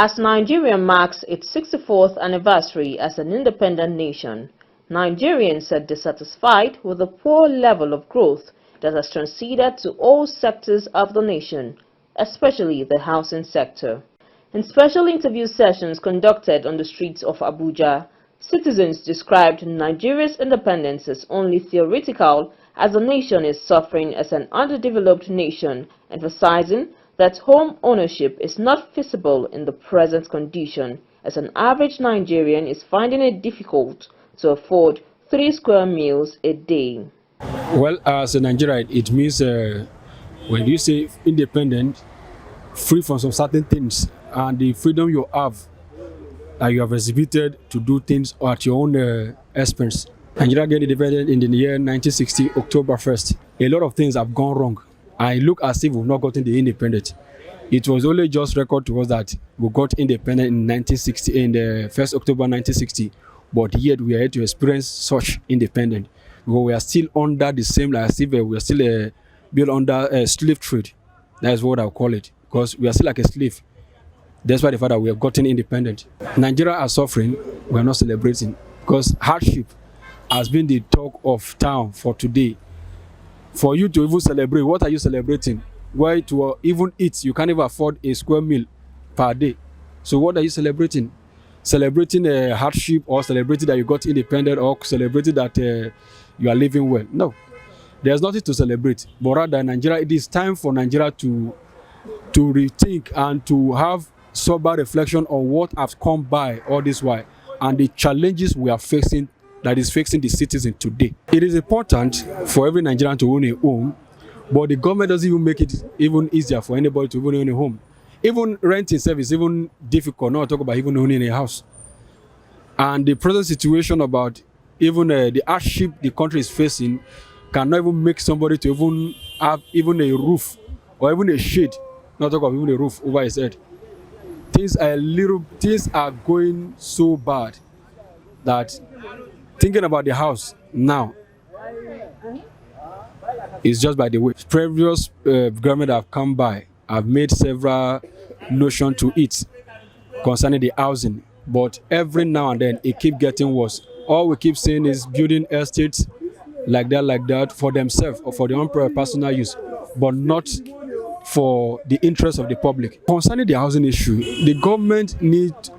As Nigeria marks its 64th anniversary as an independent nation, Nigerians are dissatisfied with the poor level of growth that has transcended to all sectors of the nation, especially the housing sector. In special interview sessions conducted on the streets of Abuja, citizens described Nigeria's independence as only theoretical as the nation is suffering as an underdeveloped nation, emphasizing that home ownership is not feasible in the present condition, as an average Nigerian is finding it difficult to afford 3 square meals a day. Well, as a Nigerian, it means when you say independent, free from some certain things, and the freedom you have exhibited to do things at your own expense. Nigeria got independent in the year 1960, October 1st. A lot of things have gone wrong. I look as if we've not gotten the independence. It was only just record to us that we got independent in 1960, in the 1st October 1960, but yet we are yet to experience such independence. Because we are still under the same, like as if we are still built under a slave trade. That is what I'll call it, because we are still like a slave. That's why the fact that we have gotten independent. Nigeria are suffering, we are not celebrating, because hardship has been the talk of town for today. For you to even celebrate, what are you celebrating? Why to even eat, you can't even afford a square meal per day. So what are you celebrating? Celebrating a hardship, or celebrating that you got independent, or celebrating that you are living well? No, there's nothing to celebrate. But rather, Nigeria, it is time for Nigeria to rethink and to have sober reflection on what has come by all this while and the challenges we are facing, that is facing the citizen today. It is important for every Nigerian to own a home, but the government doesn't even make it even easier for anybody to even own a home. Even renting service is even difficult, not to talk about even owning a house. And the present situation about even the hardship the country is facing cannot even make somebody to even have even a roof or even a shade, not talk about even a roof over his head. Things are going so bad that thinking about the house now is just by the way. Previous government have come by, have made several notions to it concerning the housing, but every now and then it keeps getting worse. All we keep saying is building estates like that for themselves or for their own personal use, but not for the interest of the public. Concerning the housing issue, the government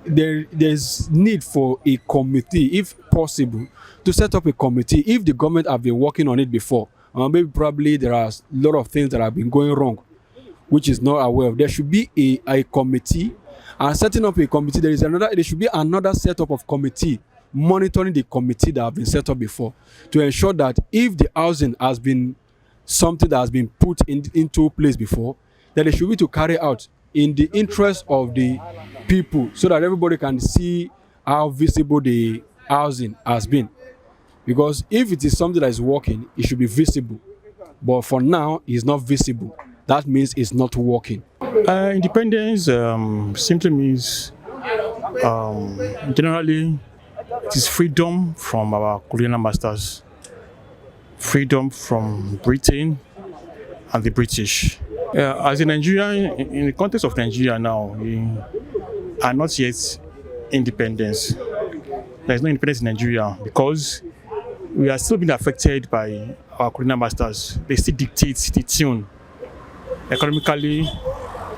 there's need for a committee, if possible, to set up a committee. If the government have been working on it before, maybe probably there are a lot of things that have been going wrong, which is not aware of. There should be a committee, and setting up a committee, there should be another setup of committee monitoring the committee that have been set up before, to ensure that if the housing has been something that has been put into place before, that they should be to carry out in the interest of the people, so that everybody can see how visible the housing has been. Because if it is something that is working, it should be visible. But for now, it's not visible. That means it's not working. Independence simply means generally it is freedom from our colonial masters, freedom from Britain and the British. As a Nigerian, in the context of Nigeria now, we are not yet independent. There is no independence in Nigeria because we are still being affected by our colonial masters. They still dictate the tune economically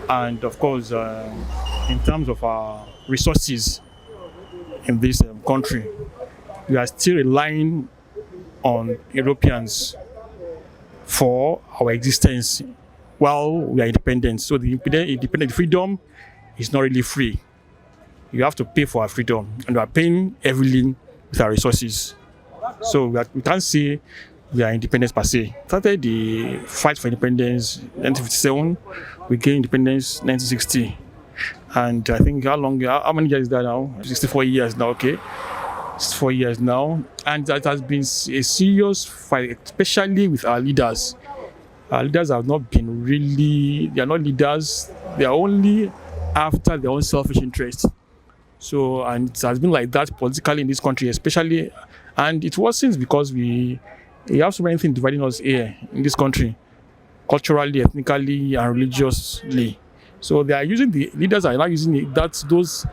and, of course, in terms of our resources in this country. We are still relying on Europeans for our existence while we are independent. So the independent freedom is not really free. You have to pay for our freedom, and we are paying heavily with our resources. So we can't say we are independent per se. Started the fight for independence in 1957. We gained independence 1960. And I think how many years is that now? 64 years now, okay. 64 years now. And that has been a serious fight, especially with our leaders. Our leaders have not been really, they are not leaders. They are only after their own selfish interests. So, and it has been like that politically in this country, especially. And it worsens because we have so many things dividing us here in this country, culturally, ethnically, and religiously. So they are using the leaders are now using those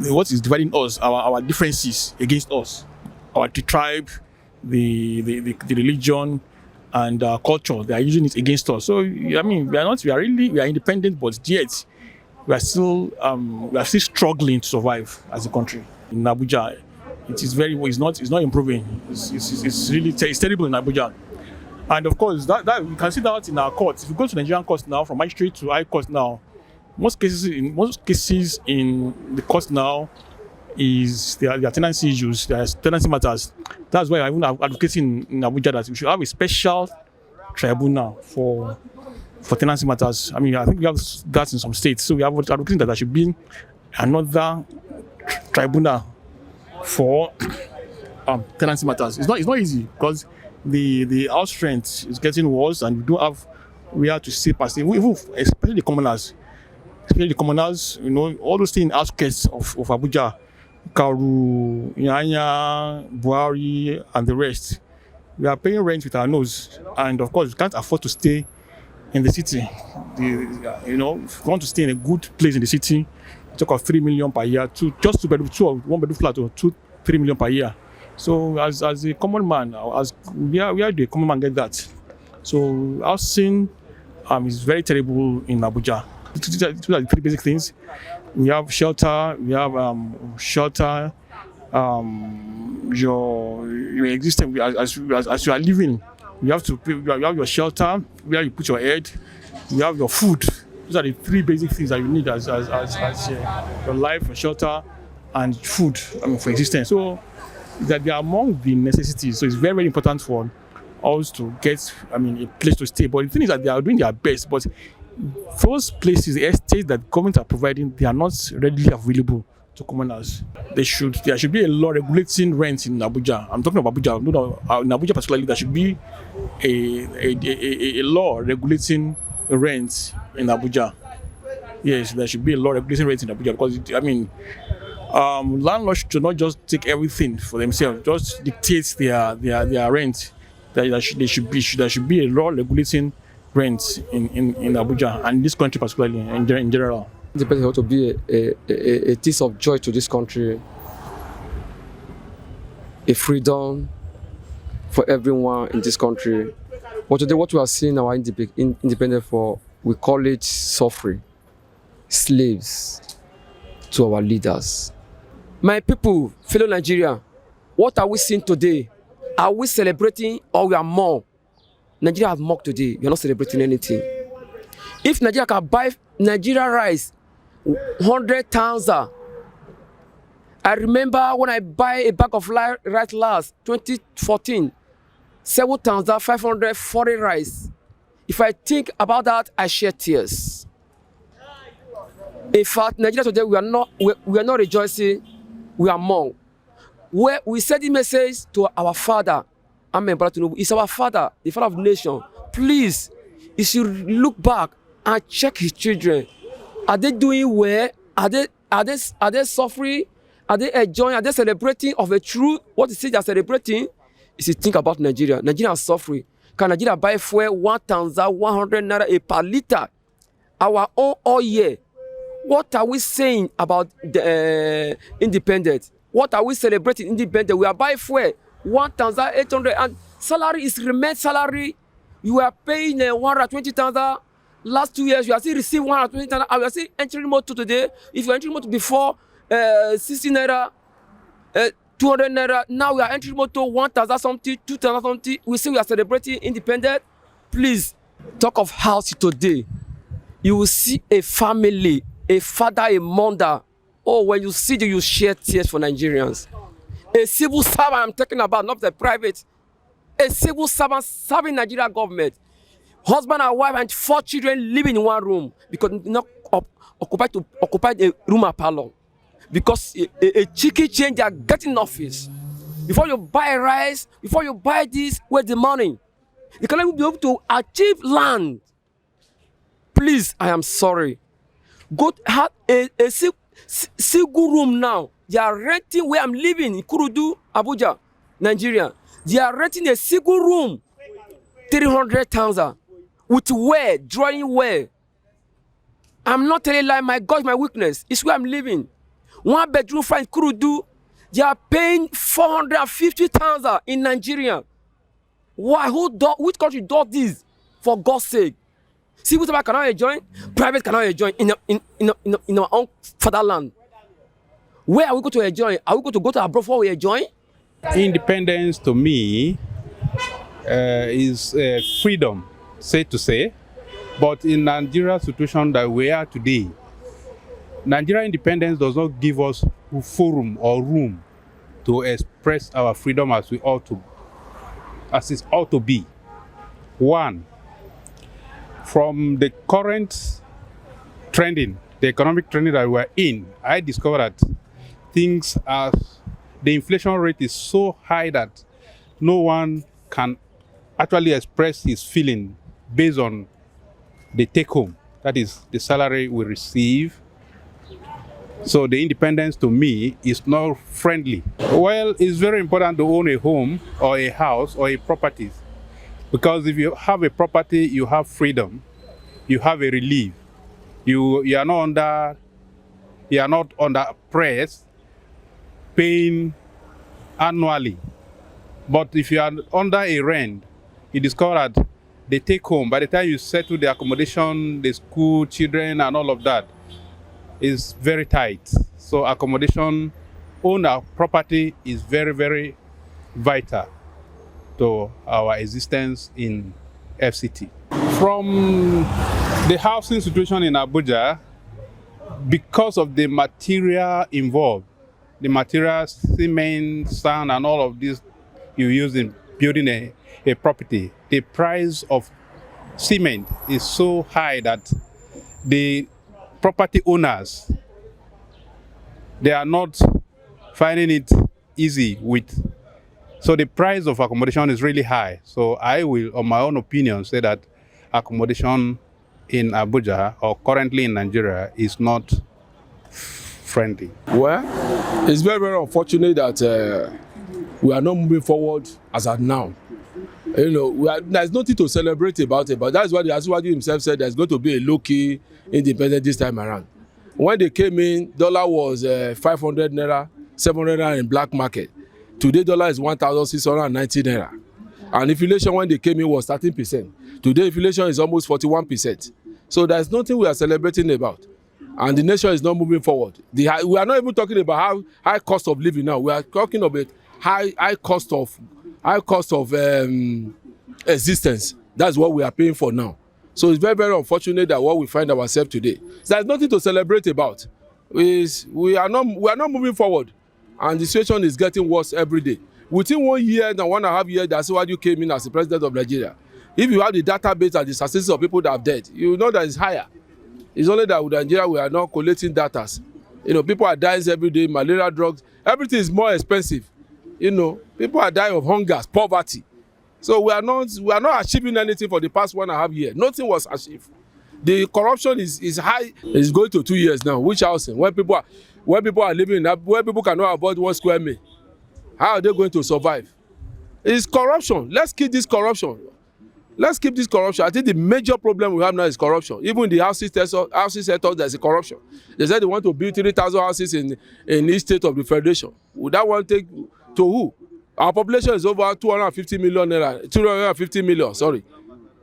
what is dividing us, our differences against us, the tribe, the religion, and culture. They are using it against us. So I mean, we are independent, but yet we are still struggling to survive as a country. In Abuja, it's not improving. It's terrible in Abuja. And of course, that you can see that in our courts. If you go to Nigerian courts now, from magistrate to high court now, most cases in the courts now is there are tenancy issues, there are tenancy matters. That's why I'm advocating in Abuja that we should have a special tribunal for tenancy matters. I mean, I think we have that in some states. So we have advocating that there should be another tribunal for tenancy matters. It's not easy because the house strength is getting worse, and we don't have where to stay per se. Especially the commoners. You know, all those things in outskirts of Abuja, Kauru, Nyanya, Buhari, and the rest. We are paying rent with our nose, and of course, we can't afford to stay in the city. If you want to stay in a good place in the city, talk of 3 million per year, just 2 bedroom, 1 bedroom flat, or 3 million per year. So as a common man, where do a common man get that? So housing is very terrible in Abuja. These are the 3 basic things. We have shelter. We have your existence as you are living. You have to pay, you have your shelter, where you put your head. You have your food. These are the 3 basic things that you need as your life, your shelter, and food. For existence. So that they are among the necessities. So it's very, very important for us to get a place to stay. But the thing is that they are doing their best. But those places, the estates that government are providing, they are not readily available to commoners. There should be a law regulating rent in Abuja. I'm talking about Abuja. In Abuja particularly, there should be a law regulating rent in Abuja. Yes, there should be a law regulating rent in Abuja because landlords should not just take everything for themselves, just dictate their rent. There should be a law regulating rent in Abuja and this country particularly in general. Independence ought to be a piece of joy to this country, a freedom for everyone in this country. But today, what we are seeing our independence for, we call it suffering, slaves to our leaders. My people, fellow Nigeria, what are we seeing today? Are we celebrating or we are mourning? Nigeria have mocked today. We are not celebrating anything. If Nigeria can buy Nigeria rice, 100,000. I remember when I buy a bag of rice last, 2014, 7,540 rice. If I think about that, I shed tears. In fact, Nigeria today, we are not rejoicing, we are mourning. Where we send the message to our father, Amen. It's our father, the father of the nation. Please, he should look back and check his children. Are they doing well? Are they suffering? Are they enjoying? Are they celebrating of a truth? What is it they are celebrating? Is to think about Nigeria. Nigeria is suffering. Can Nigeria buy fuel 1,100 naira per liter? Our own oil. What are we saying about the independence? What are we celebrating independence? We are buying fuel 1,800 and salary is remain salary. You are paying 120,000. Last 2 years, you are still receiving 120,000. You are still entering motor today. If you are entering motor before 60 naira, 200 naira, now we are entering motor 1,000 something, 2,000 something. We say we are celebrating independence. Please talk of house today. You will see a family, a father, a mother. Oh, when you see them, you shed tears for Nigerians. A civil servant I'm talking about, not the private. A civil servant serving Nigeria government. Husband and wife and 4 children living in one room because not occupy a room or parlor. Because a cheeky change, they are getting office. Before you buy rice, before you buy this, where's the money? You cannot be able to achieve land. Please, I am sorry. Go have a single room now. They are renting where I'm living in Kurudu, Abuja, Nigeria. They are renting a single room, 300,000 with well, drawing well. I'm not telling a lie. My God, my weakness is where I'm living. 1 bedroom flat in Kurudu, they are paying 450,000 in Nigeria. Why? Which country does this? For God's sake. Civil servant cannot enjoy, private cannot enjoy in our own fatherland. Where are we going to enjoy? Are we going to go to abroad before we enjoy? Independence to me is freedom, say to say. But in Nigeria's situation that we are today, Nigeria independence does not give us forum or room to express our freedom as it ought to be. One, from the current trending, the economic trending that we're in, I discovered that the inflation rate is so high that no one can actually express his feeling based on the take home, that is the salary we receive. So the independence to me is not friendly. Well, it's very important to own a home or a house or a property, because if you have a property, you have freedom, you have a relief. You are not under press paying annually. But if you are under a rent, you discover that they take home, by the time you settle the accommodation, the school, children, and all of that, is very tight. So accommodation, own our property is very, very vital to our existence in FCT. From the housing situation in Abuja, because of the material involved, the materials, cement, sand, and all of this you use in building a property, the price of cement is so high that the property owners, they are not finding it easy with. So the price of accommodation is really high. So I will, on my own opinion, say that accommodation in Abuja or currently in Nigeria is not friendly. Well, it's very, very unfortunate that we are not moving forward as at now. You know, there's nothing to celebrate about it, but that's what the Asiwaju himself said, there's going to be a low-key independence this time around. When they came in, dollar was 500 naira, 700 naira in black market. Today, dollar is 1,690 naira. And inflation when they came in was 13%. Today, inflation is almost 41%. So there's nothing we are celebrating about. And the nation is not moving forward. We are not even talking about how high cost of living now. We are talking about high cost of existence. That's what we are paying for now. So it's very, very unfortunate that what we find ourselves today. So there's nothing to celebrate about. We are not moving forward, and the situation is getting worse every day. Within 1 year and 1.5 years, that's why you came in as the president of Nigeria. If you have the database and the statistics of people that have died, you know that it's higher. It's only that with Nigeria we are not collating data. You know, people are dying every day, malaria drugs, everything is more expensive. You know, people are dying of hunger, poverty. So we are not achieving anything for the past 1.5 years. Nothing was achieved. The corruption is high. It's going to 2 years now. Which housing? Where people are living, where people cannot afford 1 square meter. How are they going to survive? It's corruption. Let's keep this corruption. Let's keep this corruption. I think the major problem we have now is corruption. Even in the housing sector, there's a corruption. They said they want to build 3,000 houses in each state of the federation. Would that one take to who? Our population is over 250 million, sorry.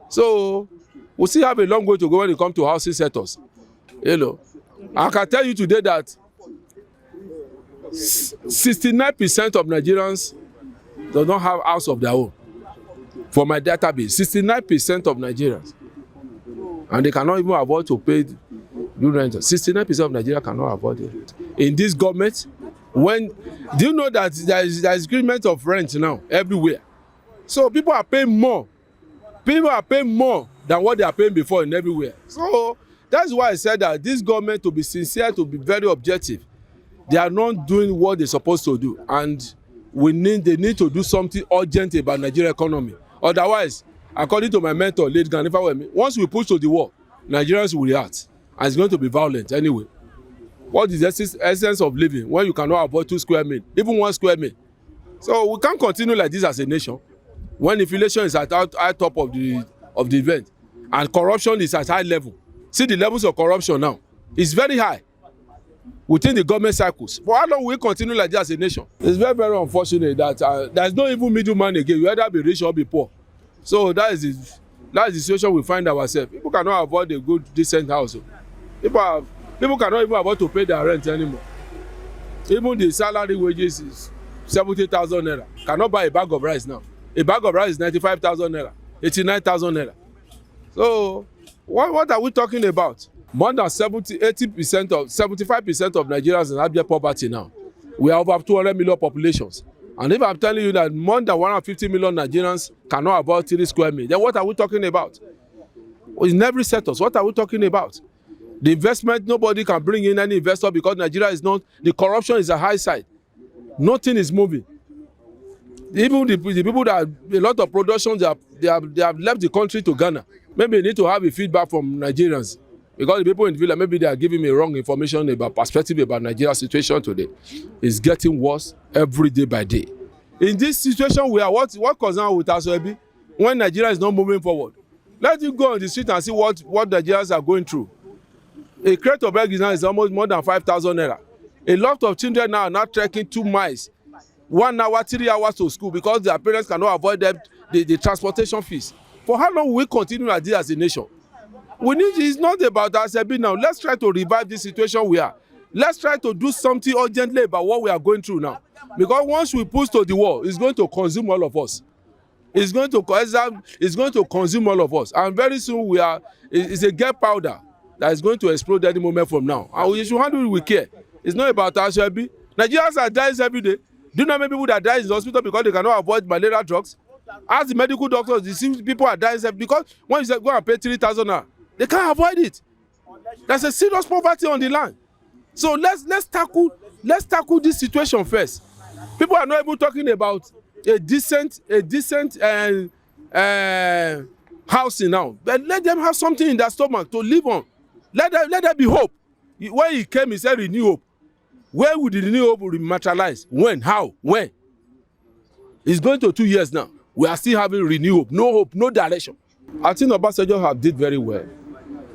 So we still have a long way to go when it comes to housing sectors. You know, I can tell you today that 69% of Nigerians do not have house of their own. For my database, 69% of Nigerians, and they cannot even afford to pay do rent. 69% of Nigerians cannot afford it. In this government, do you know that there is agreement of rent now everywhere? So people are paying more. People are paying more than what they are paying before in everywhere. So that's why I said that this government, to be sincere, to be very objective, they are not doing what they're supposed to do, and they need to do something urgent about Nigerian economy. Otherwise, according to my mentor, late Ganifa Wemi, once we push to the wall, Nigerians will react, and it's going to be violent anyway. What is the essence of living when you cannot afford 2 square meter, even 1 square meter? So we can't continue like this as a nation. When inflation is at top of the event, and corruption is at high level, See the levels of corruption now. It's very high within the government cycles. For how long will we continue like this as a nation? It's very, very unfortunate that there's no even middleman again. You either be rich or be poor. So that is the situation we find ourselves. People cannot afford a good, decent house. People cannot even afford to pay their rent anymore. Even the salary wages is 70,000 naira. Cannot buy a bag of rice now. A bag of rice is 95,000 naira, 89,000 naira. So what are we talking about? More than 75% of Nigerians in abject poverty now. We have over 200 million populations. And if I'm telling you that more than 150 million Nigerians cannot afford 3 square meters, then what are we talking about? In every sector, what are we talking about? The investment, nobody can bring in any investor because Nigeria is not, the corruption is a high side. Nothing is moving. Even the people that, a lot of productions, they have left the country to Ghana. Maybe they need to have a feedback from Nigerians. Because the people in the village, maybe they are giving me wrong information about perspective about Nigeria's situation today. It's getting worse every day by day. In this situation, we are what concerns with us when Nigeria is not moving forward. Let you go on the street and see what Nigerians are going through. A crate of eggs now is almost more than 5,000 naira. A lot of children now are not trekking 2 miles, 1 hour, 3 hours to school because their parents cannot avoid the transportation fees. For how long will we continue like this as a nation? It's not about us now. Let's try to revive this situation we are. Let's try to do something urgently about what we are going through now. Because once we push to the wall, it's going to consume all of us. It's going to consume all of us. And very soon it's a gas powder that is going to explode any moment from now. And we should handle it with care. It's not about us. Nigerians are dying every day. Do you know how many people that die in the hospital because they cannot avoid malaria drugs? Ask the medical doctors, you see people are dying because when you say go and pay 3,000 naira, they can't avoid it. There's a serious poverty on the land. So let's tackle this situation first. People are not even talking about a decent housing now. But let them have something in their stomach to live on. Let there be hope. When he came, he said renew hope. Where would the renew hope be materialized? When? How? When? It's going to 2 years now. We are still having renew hope, no direction. I think Obasanjo have did very well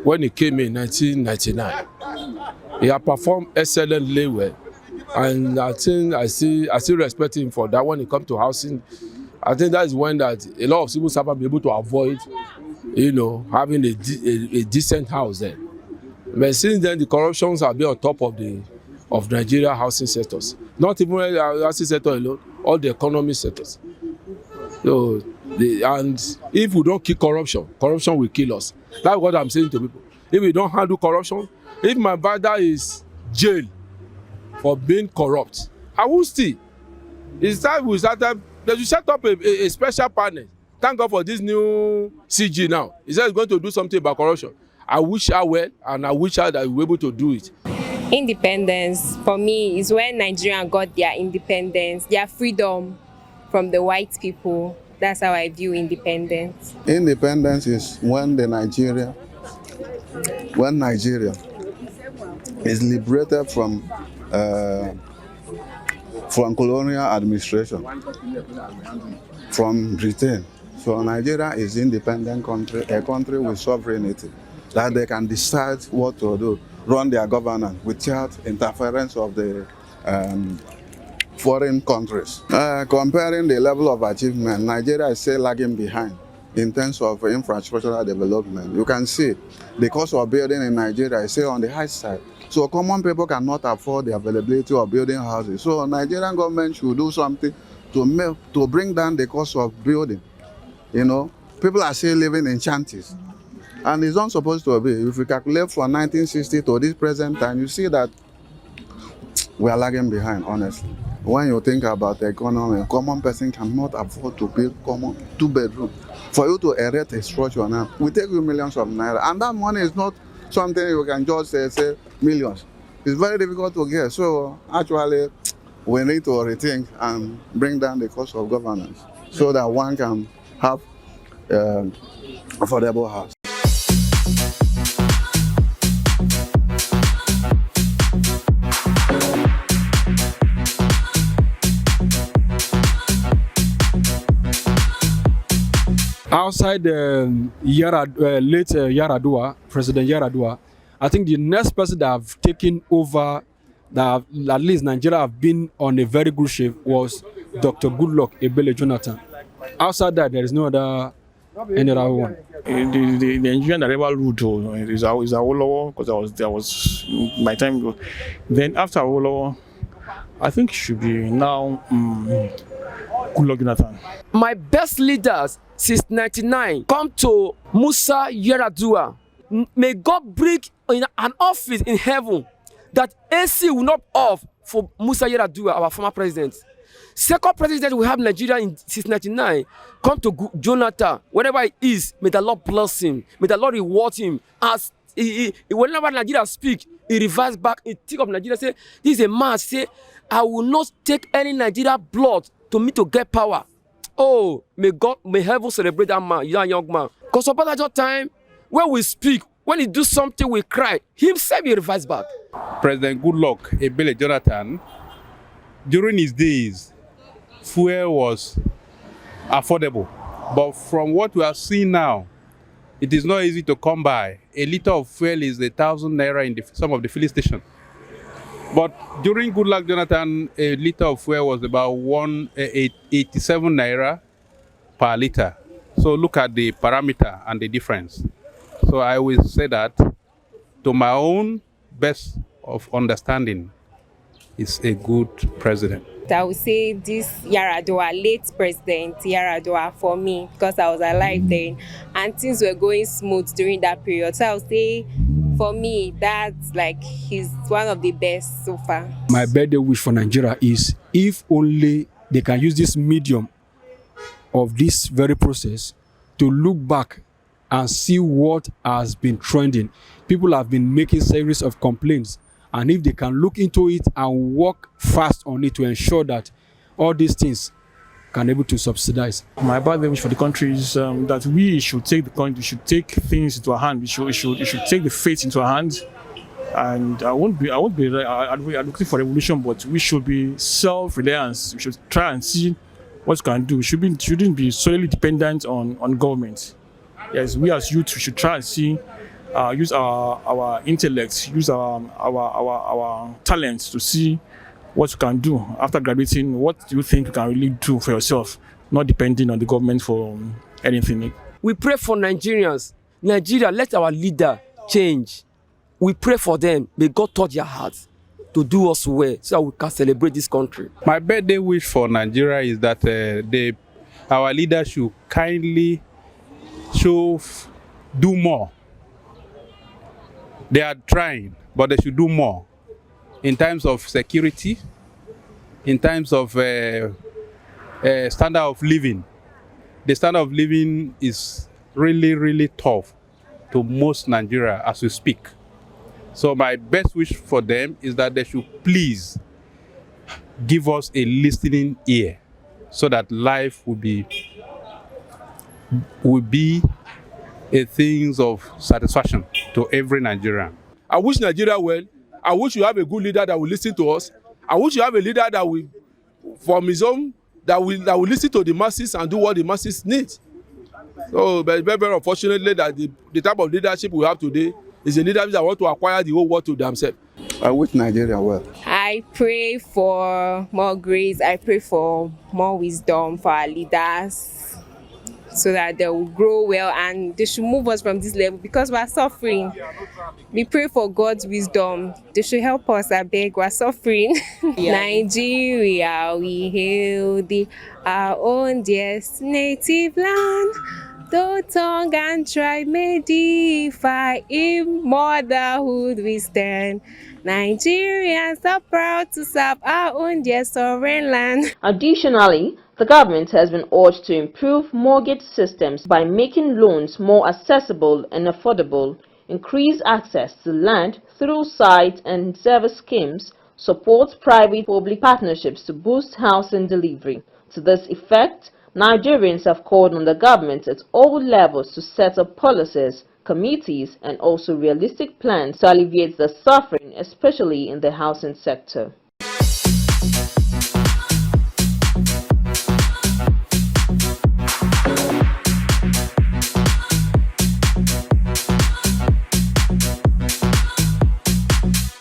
when he came in 1999. He had performed excellently well. And I think I still respect him for that when it comes to housing. I think that is when that a lot of civil servants be able to avoid, having a decent house then. But since then, the corruptions have been on top of Nigeria housing sectors. Not even the housing sector alone, all the economic sectors. So, and if we don't kill corruption will kill us. That's what I'm saying to people. If we don't handle corruption, if my brother is jailed for being corrupt, I will still. It's time we started. They should set up a special panel. Thank God for this new CG now. He said he's going to do something about corruption. I wish her well, and I wish her that we were able to do it. Independence, for me, is when Nigeria got their independence, their freedom from the white people. That's how I view independence. Independence is when Nigeria is liberated from colonial administration, from Britain. So Nigeria is an independent country, a country with sovereignty, that they can decide what to do, run their governance without interference of the foreign countries. Comparing the level of achievement, Nigeria is still lagging behind in terms of infrastructural development. You can see the cost of building in Nigeria is still on the high side. So common people cannot afford the availability of building houses. So Nigerian government should do something to bring down the cost of building. People are still living in shanties. And it's not supposed to be. If we calculate from 1960 to this present time, you see that we are lagging behind, honestly. When you think about the economy, a common person cannot afford to build common 2-bedroom. For you to erect a structure now, we take you millions of naira. And that money is not something you can just say millions. It's very difficult to get. So actually, we need to rethink and bring down the cost of governance so that one can have affordable house. outside late Yaradua, President Yaradua, I think the next person that have taken over, that at least Nigeria have been on a very good shape, was Dr. Goodluck Ebele Jonathan. Outside that, there is no other any other one. The Nigerian that ever ruled is Awolowo, because there was my time. Then after Awolowo, I think it should be now Goodluck Jonathan. My best leaders since 99 come to Musa Yaradua. May God bring in an office in heaven that AC will not off for Musa Yaradua, our former president. Second president we have in Nigeria since 99 come to Jonathan, wherever he is. May the Lord bless him. May the Lord reward him. As whenever Nigeria speak, he reverse back. He think of Nigeria, say, this is a man, say, I will not take any Nigeria blood to me to get power. Oh, may heaven celebrate that man, that young man. Because about that time, when we speak, when he do something, we cry. Himself, he reverse back. President Goodluck Ebele Jonathan, during his days, fuel was affordable. But from what we are seeing now, it is not easy to come by. A liter of fuel is 1,000 naira in some of the filling stations. But during Goodluck Jonathan, a liter of fuel was about 87 naira per liter. So look at the parameter and the difference. So I will say that, to my own best of understanding, is a good president. I would say this Yaradua, late president Yaradua, for me, because I was alive then and things were going smooth during that period. So I would say, for me, that's like he's one of the best so far. My birthday wish for Nigeria is, if only they can use this medium of this very process to look back and see what has been trending. People have been making series of complaints, and if they can look into it and work fast on it to ensure that all these things can be able to subsidize. My birthday wish for the country is that we should take the country, we should take things into our hand. We should take the faith into our hands. And I won't be advocating for revolution, but we should be self-reliant. We should try and see what we can do. We shouldn't be solely dependent on government. Yes, we as youth, we should try and see, use our intellect, use our talents to see what you can do after graduating. What do you think you can really do for yourself, not depending on the government for anything? We pray for Nigerians. Nigeria, let our leader change. We pray for them. May God touch their hearts to do us well so that we can celebrate this country. My birthday wish for Nigeria is that our leaders should kindly do more. They are trying, but they should do more in terms of security, in terms of standard of living. The standard of living is really, really tough to most Nigeria as we speak. So my best wish for them is that they should please give us a listening ear so that life will be a thing of satisfaction to every Nigerian. I wish Nigeria well. I wish you have a good leader that will listen to us. I wish you have a leader that will, from his own, that will listen to the masses and do what the masses need. So, but very, very unfortunately, that the type of leadership we have today is a leadership that want to acquire the whole world to themselves. I wish Nigeria well. I pray for more grace. I pray for more wisdom for our leaders, so that they will grow well and they should move us from this level because we are suffering. We pray for God's wisdom. They should help us, I beg, we are suffering. Nigeria, we hail thee, our own dearest native land. Though tongue and tribe may differ, in motherhood we stand. Nigerians are proud to serve our own dear sovereign land. Additionally, the government has been urged to improve mortgage systems by making loans more accessible and affordable, increase access to land through site and service schemes, support private-public partnerships to boost housing delivery. To this effect, Nigerians have called on the government at all levels to set up policies, committees, and also realistic plans to alleviate the suffering, especially in the housing sector.